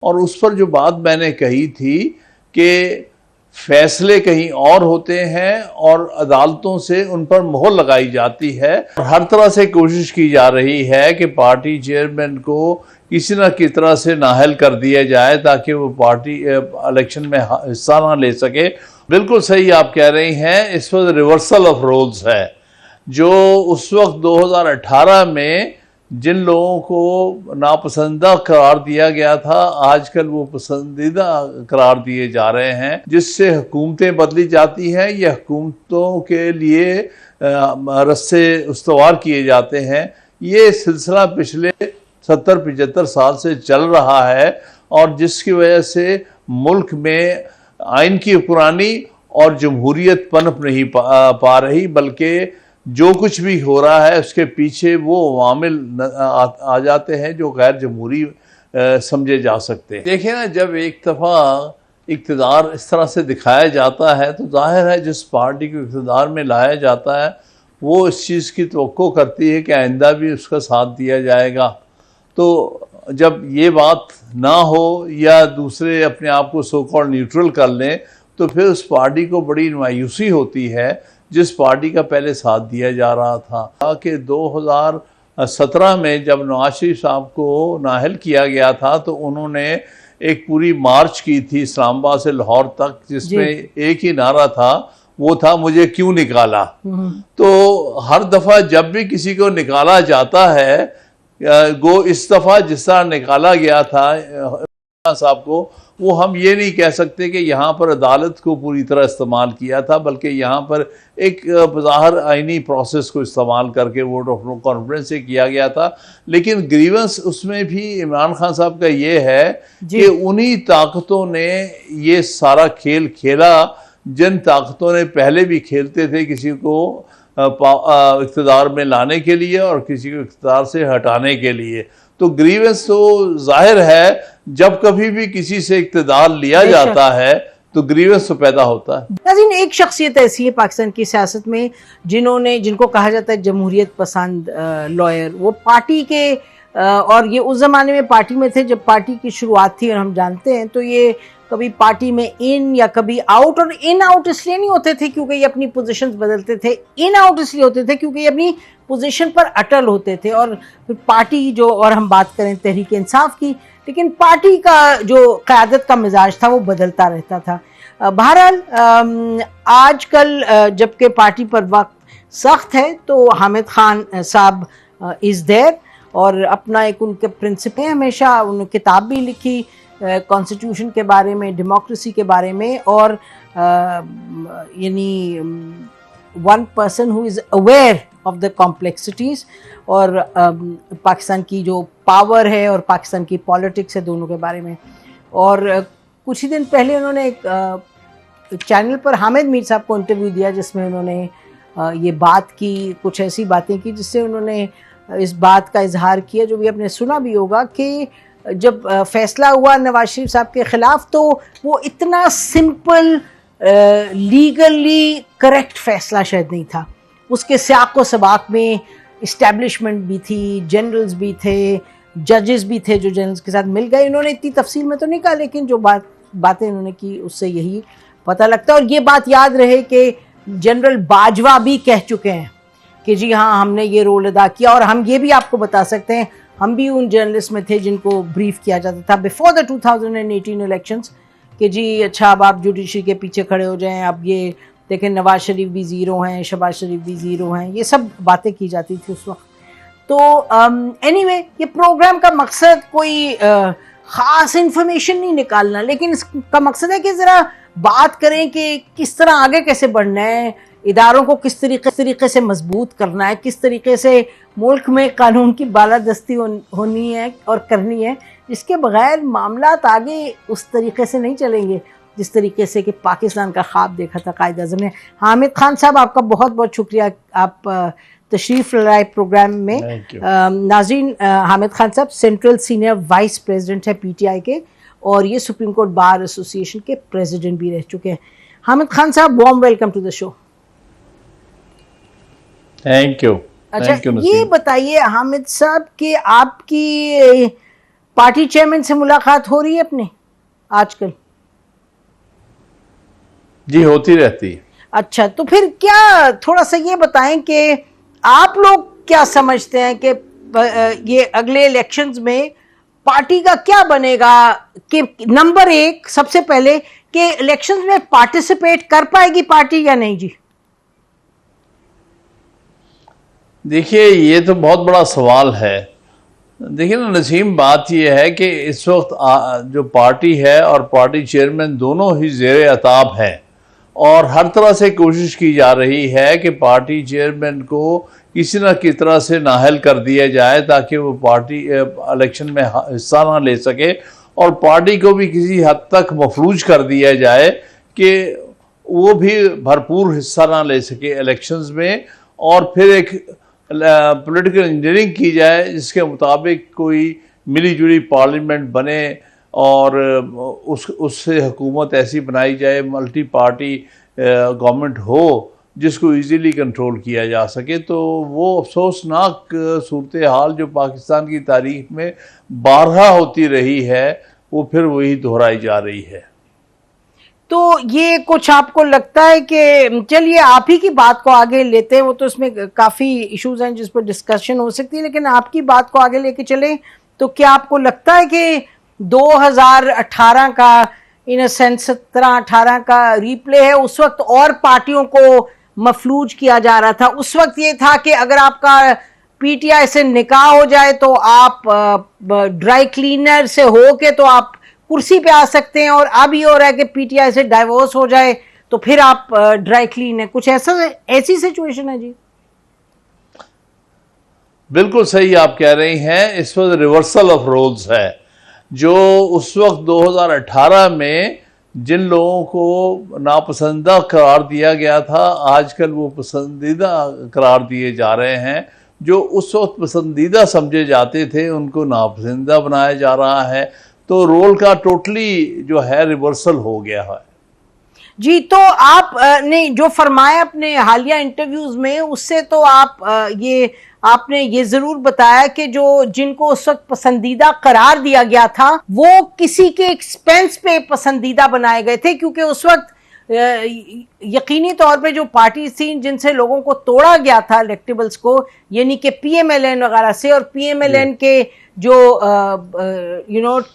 اور اس پر جو بات میں نے کہی تھی کہ فیصلے کہیں اور ہوتے ہیں اور عدالتوں سے ان پر مہر لگائی جاتی ہے. ہر طرح سے کوشش کی جا رہی ہے کہ پارٹی چیئرمین کو کسی نہ کسی طرح سے نااہل کر دیا جائے تاکہ وہ پارٹی الیکشن میں حصہ نہ لے سکے. بالکل صحیح آپ کہہ رہی ہیں، اس وقت ریورسل آف رولز ہے. جو اس وقت 2018 میں جن لوگوں کو ناپسندیدہ قرار دیا گیا تھا، آج کل وہ پسندیدہ قرار دیے جا رہے ہیں، جس سے حکومتیں بدلی جاتی ہیں یا حکومتوں کے لیے رستے استوار کیے جاتے ہیں. یہ سلسلہ پچھلے 70-75 سال سے چل رہا ہے، اور جس کی وجہ سے ملک میں آئین کی حکمرانی اور جمہوریت پنپ نہیں پا رہی، بلکہ جو کچھ بھی ہو رہا ہے اس کے پیچھے وہ عوامل آ جاتے ہیں جو غیر جمہوری سمجھے جا سکتے ہیں. دیکھیں نا، جب ایک دفعہ اقتدار اس طرح سے دکھایا جاتا ہے تو ظاہر ہے جس پارٹی کو اقتدار میں لایا جاتا ہے وہ اس چیز کی توقع کرتی ہے کہ آئندہ بھی اس کا ساتھ دیا جائے گا. تو جب یہ بات نہ ہو یا دوسرے اپنے آپ کو سو کالڈ نیوٹرل کر لیں تو پھر اس پارٹی کو بڑی مایوسی ہوتی ہے جس پارٹی کا پہلے ساتھ دیا جا رہا تھا. کہ 2017 میں جب نواز شریف صاحب کو نااہل کیا گیا تھا تو انہوں نے ایک پوری مارچ کی تھی اسلام آباد سے لاہور تک، جس میں ایک ہی نعرہ تھا، وہ تھا مجھے کیوں نکالا. تو ہر دفعہ جب بھی کسی کو نکالا جاتا ہے، گو اس دفعہ جس طرح نکالا گیا تھا صاحب کو، وہ ہم یہ نہیں کہہ سکتے کہ یہاں پر عدالت کو پوری طرح استعمال کیا تھا، بلکہ یہاں پر ایک بظاہر آئینی پروسیس کو استعمال کر کے ووٹ آف نو کانفیڈنس سے کیا گیا تھا. لیکن گریونس اس میں بھی عمران خان صاحب کا یہ ہے کہ انہی طاقتوں نے یہ سارا کھیل کھیلا جن طاقتوں نے پہلے بھی کھیلتے تھے کسی کو اقتدار میں لانے کے لیے اور کسی کو اقتدار سے ہٹانے کے لیے. تو گریونس تو ظاہر ہے جب کبھی بھی کسی سے اقتدار لیا جاتا ہے تو گریونس تو پیدا ہوتا ہے. ناظرین، ایک شخصیت ایسی ہے پاکستان کی سیاست میں جن کو کہا جاتا ہے جمہوریت پسند لائر. وہ پارٹی کے اور یہ اس زمانے میں پارٹی میں تھے جب پارٹی کی شروعات تھی، اور ہم جانتے ہیں تو یہ کبھی پارٹی میں ان یا کبھی آؤٹ. اور ان آؤٹ اس لیے نہیں ہوتے تھے کیونکہ یہ اپنی پوزیشنز بدلتے تھے، ان آؤٹ اس لیے ہوتے تھے کیونکہ یہ اپنی پوزیشن پر اٹل ہوتے تھے. اور پارٹی جو، اور ہم بات کریں تحریک انصاف کی، لیکن پارٹی کا جو قیادت کا مزاج تھا وہ بدلتا رہتا تھا. بہرحال آج کل جبکہ پارٹی پر وقت سخت ہے تو حامد خان صاحب از دیر، اور اپنا ایک ان کے پرنسپل ہے. ہمیشہ انہوں نے کتاب بھی لکھی کانسٹیٹیوشن کے بارے میں، ڈیموکریسی کے بارے میں، اور یعنی one person who is aware of the complexities اور پاکستان کی جو پاور ہے اور پاکستان کی پالیٹکس ہے، دونوں کے بارے میں. اور کچھ ہی دن پہلے انہوں نے ایک چینل پر حامد میر صاحب کو انٹرویو دیا جس میں انہوں نے یہ بات کی، کچھ ایسی باتیں کی جس سے انہوں نے اس بات کا اظہار کیا جو بھی آپ نے سنا بھی ہوگا کہ جب فیصلہ ہوا نواز شریف صاحب کے خلاف تو وہ اتنا سمپل لیگلی کریکٹ فیصلہ شاید نہیں تھا. اس کے سیاق و سباق میں اسٹیبلشمنٹ بھی تھی، جنرلز بھی تھے، ججز بھی تھے جو جنرلز کے ساتھ مل گئے. انہوں نے اتنی تفصیل میں تو نہیں کہا، لیکن جو باتیں انہوں نے کی اس سے یہی پتہ لگتا ہے. اور یہ بات یاد رہے کہ جنرل باجوہ بھی کہہ چکے ہیں کہ جی ہاں ہم نے یہ رول ادا کیا. اور ہم یہ بھی آپ کو بتا سکتے ہیں ہم بھی ان جرنلسٹ میں تھے جن کو بریف کیا جاتا تھا بیفور دا 2018 الیکشنز کہ جی اچھا اب آپ جوڈیشری کے پیچھے کھڑے ہو جائیں، اب یہ دیکھیں نواز شریف بھی زیرو ہیں، شہباز شریف بھی زیرو ہیں، یہ سب باتیں کی جاتی تھی اس وقت. تو اینی وے یہ پروگرام کا مقصد کوئی خاص انفارمیشن نہیں نکالنا، لیکن اس کا مقصد ہے کہ ذرا بات کریں کہ کس طرح آگے کیسے بڑھنا ہے، اداروں کو کس طریقے سے مضبوط کرنا ہے، کس طریقے سے ملک میں قانون کی بالادستی ہونی ہے اور کرنی ہے، جس کے بغیر معاملات آگے اس طریقے سے نہیں چلیں گے جس طریقے سے کہ پاکستان کا خواب دیکھا تھا قائد اعظم نے. حامد خان صاحب آپ کا بہت بہت شکریہ، آپ تشریف لائے پروگرام میں. ناظرین، حامد خان صاحب سینٹرل سینئر وائس پریزیڈنٹ ہے پی ٹی آئی کے، اور یہ سپریم کورٹ بار ایسوسی ایشن کے پریزیڈنٹ بھی رہ چکے ہیں. حامد خان صاحب warm welcome to the show. Thank you. اچھا یہ بتائیے حامد صاحب کہ آپ کی پارٹی چیئرمین سے ملاقات ہو رہی ہے اپنے آج کل؟ جی ہوتی رہتی ہے. اچھا، تو پھر کیا تھوڑا سا یہ بتائیں کہ آپ لوگ کیا سمجھتے ہیں کہ یہ اگلے الیکشنز میں پارٹی کا کیا بنے گا؟ کہ نمبر ایک سب سے پہلے کہ الیکشنز میں پارٹیسپیٹ کر پائے گی پارٹی یا نہیں؟ جی دیکھیے یہ تو بہت بڑا سوال ہے. دیکھیے نا نسیم، بات یہ ہے کہ اس وقت جو پارٹی ہے اور پارٹی چیئرمین دونوں ہی زیر عتاب ہیں، اور ہر طرح سے کوشش کی جا رہی ہے کہ پارٹی چیئرمین کو کسی نہ کسی طرح سے نااہل کر دیا جائے تاکہ وہ پارٹی الیکشن میں حصہ نہ لے سکے، اور پارٹی کو بھی کسی حد تک مفلوج کر دیا جائے کہ وہ بھی بھرپور حصہ نہ لے سکے الیکشنز میں، اور پھر ایک پولیٹیکل انجینئرنگ کی جائے جس کے مطابق کوئی ملی جلی پارلیمنٹ بنے اور اس سے حکومت ایسی بنائی جائے، ملٹی پارٹی گورنمنٹ ہو جس کو ایزیلی کنٹرول کیا جا سکے. تو وہ افسوسناک صورتحال جو پاکستان کی تاریخ میں بارہا ہوتی رہی ہے وہ پھر وہی دہرائی جا رہی ہے. تو یہ کچھ آپ کو لگتا ہے کہ چلیے آپ ہی کی بات کو آگے لیتے ہیں، وہ تو اس میں کافی ایشوز ہیں جس پر ڈسکشن ہو سکتی ہے، لیکن آپ کی بات کو آگے لے کے چلیں تو کیا آپ کو لگتا ہے کہ 2018 کا ان سینس 17-18 کا ریپلے ہے؟ اس وقت اور پارٹیوں کو مفلوج کیا جا رہا تھا، اس وقت یہ تھا کہ اگر آپ کا پی ٹی آئی سے نکاح ہو جائے تو آپ ڈرائی کلینر سے ہو کے تو آپ کرسی پہ آ سکتے ہیں، اور اب یہ ہو رہا ہے کہ پی ٹی آئی سے ڈائیورس ہو جائے تو پھر آپ ڈرائی کلین ہے. کچھ ایسی سچویشن ہے؟ جی بالکل صحیح آپ کہہ رہی ہیں. اس وقت ریورسل آف رولز ہے. جو اس وقت 2018 میں جن لوگوں کو ناپسندیدہ قرار دیا گیا تھا آج کل وہ پسندیدہ قرار دیے جا رہے ہیں. جو اس وقت پسندیدہ سمجھے جاتے تھے ان کو ناپسندیدہ بنایا جا رہا ہے. تو رول کا ٹوٹلی جو ہے ریورسل ہو گیا ہے. جی تو آپ نے جو فرمایا اپنے حالیہ انٹرویوز میں اس سے تو آپ نے یہ ضرور بتایا کہ جن کو اس وقت پسندیدہ قرار دیا گیا تھا وہ کسی کے ایکسپینس پہ پسندیدہ بنائے گئے تھے، کیونکہ اس وقت یقینی طور پہ جو پارٹیز تھیں جن سے لوگوں کو توڑا گیا تھا الیکٹیبلز کو، یعنی کہ پی ایم ایل این وغیرہ سے، اور پی ایم ایل این کے جو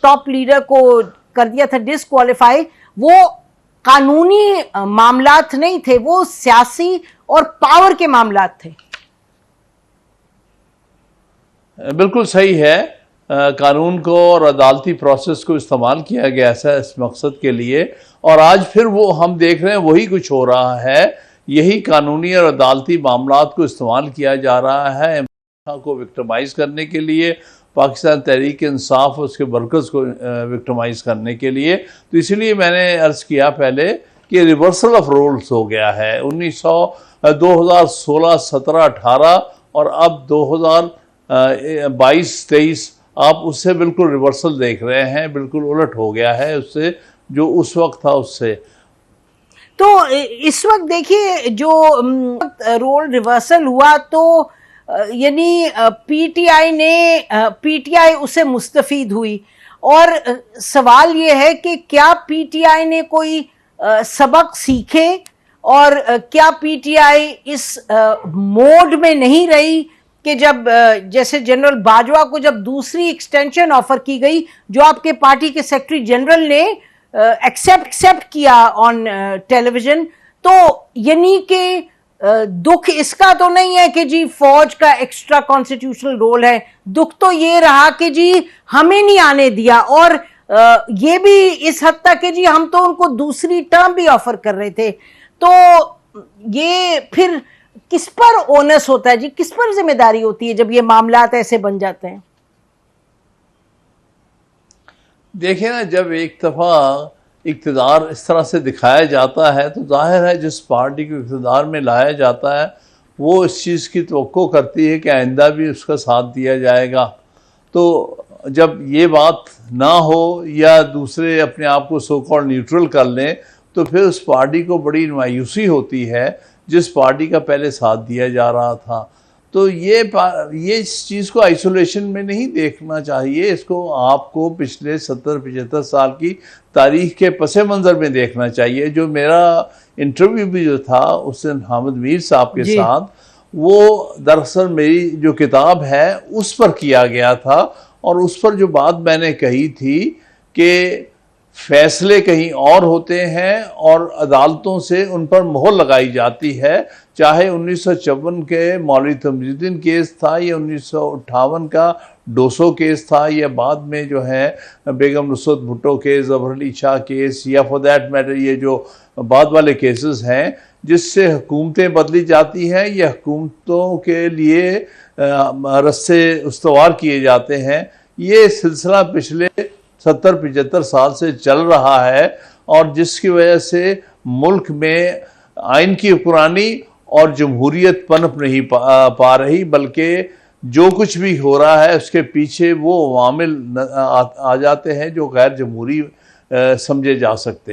ٹاپ لیڈر کو کر دیا تھا ڈسکوالیفائی، وہ قانونی معاملات نہیں تھے، وہ سیاسی اور پاور کے معاملات تھے. بالکل صحیح ہے. قانون کو اور عدالتی پروسیس کو استعمال کیا گیا ہے اس مقصد کے لیے، اور آج پھر وہ ہم دیکھ رہے ہیں وہی کچھ ہو رہا ہے. یہی قانونی اور عدالتی معاملات کو استعمال کیا جا رہا ہے کو وکٹمائز کرنے کے لیے، پاکستان تحریک انصاف اور اس کے ورکرز کو وکٹمائز کرنے کے لیے. تو اسی لیے میں نے عرض کیا پہلے کہ ریورسل آف رولز ہو گیا ہے. 2016 17 18 اور اب 2022 23 آپ اس سے بالکل ریورسل دیکھ رہے ہیں، بالکل الٹ ہو گیا ہے اس سے جو اس وقت تھا اس سے. تو اس وقت دیکھیے جو رول ریورسل ہوا تو یعنی پی ٹی آئی اسے مستفید ہوئی، اور سوال یہ ہے کہ کیا پی ٹی آئی نے کوئی سبق سیکھے، اور کیا P T I us mood میں نہیں رہی کہ جب جیسے جنرل باجوہ کو جب دوسری ایکسٹینشن آفر کی گئی جو آپ کے پارٹی کے سیکرٹری جنرل نے ایکسیپٹ کیا آن ٹیلی ویژن، تو یعنی کہ دکھ اس کا تو نہیں ہے کہ جی فوج کا ایکسٹرا کانسٹیٹیوشنل رول ہے، دکھ تو یہ رہا کہ جی ہمیں نہیں آنے دیا، اور یہ بھی اس حد تک کہ جی ہم تو ان کو دوسری ٹرم بھی آفر کر رہے تھے. تو یہ پھر کس پر اونس ہوتا ہے جی، کس پر ذمہ داری ہوتی ہے جب یہ معاملات ایسے بن جاتے ہیں؟ دیکھیں نا، جب ایک دفعہ اقتدار اس طرح سے دکھایا جاتا ہے تو ظاہر ہے جس پارٹی کو اقتدار میں لایا جاتا ہے وہ اس چیز کی توقع کرتی ہے کہ آئندہ بھی اس کا ساتھ دیا جائے گا. تو جب یہ بات نہ ہو یا دوسرے اپنے آپ کو سو کالڈ نیوٹرل کر لیں تو پھر اس پارٹی کو بڑی مایوسی ہوتی ہے جس پارٹی کا پہلے ساتھ دیا جا رہا تھا. تو یہ اس چیز کو آئسولیشن میں نہیں دیکھنا چاہیے، اس کو آپ کو پچھلے 70-75 سال کی تاریخ کے پس منظر میں دیکھنا چاہیے۔ جو میرا انٹرویو بھی جو تھا حسین حامد میر صاحب کے ساتھ، وہ دراصل میری جو کتاب ہے اس پر کیا گیا تھا، اور اس پر جو بات میں نے کہی تھی کہ فیصلے کہیں اور ہوتے ہیں اور عدالتوں سے ان پر مہر لگائی جاتی ہے، چاہے 1954 کے مولوی تمجید الدین کیس تھا یا 1958 کا ڈوسو کیس تھا، یا بعد میں جو ہے بیگم نصرت بھٹو کیس، ظفر علی شاہ کیس، یا فار دیٹ میٹر یہ جو بعد والے کیسز ہیں جس سے حکومتیں بدلی جاتی ہیں یا حکومتوں کے لیے رسے استوار کیے جاتے ہیں۔ یہ سلسلہ پچھلے 70-75 سال سے چل رہا ہے، اور جس کی وجہ سے ملک میں آئین کی حکمرانی اور جمہوریت پنپ نہیں پا رہی، بلکہ جو کچھ بھی ہو رہا ہے اس کے پیچھے وہ عوامل آ جاتے ہیں جو غیر جمہوری سمجھے جا سکتے ہیں۔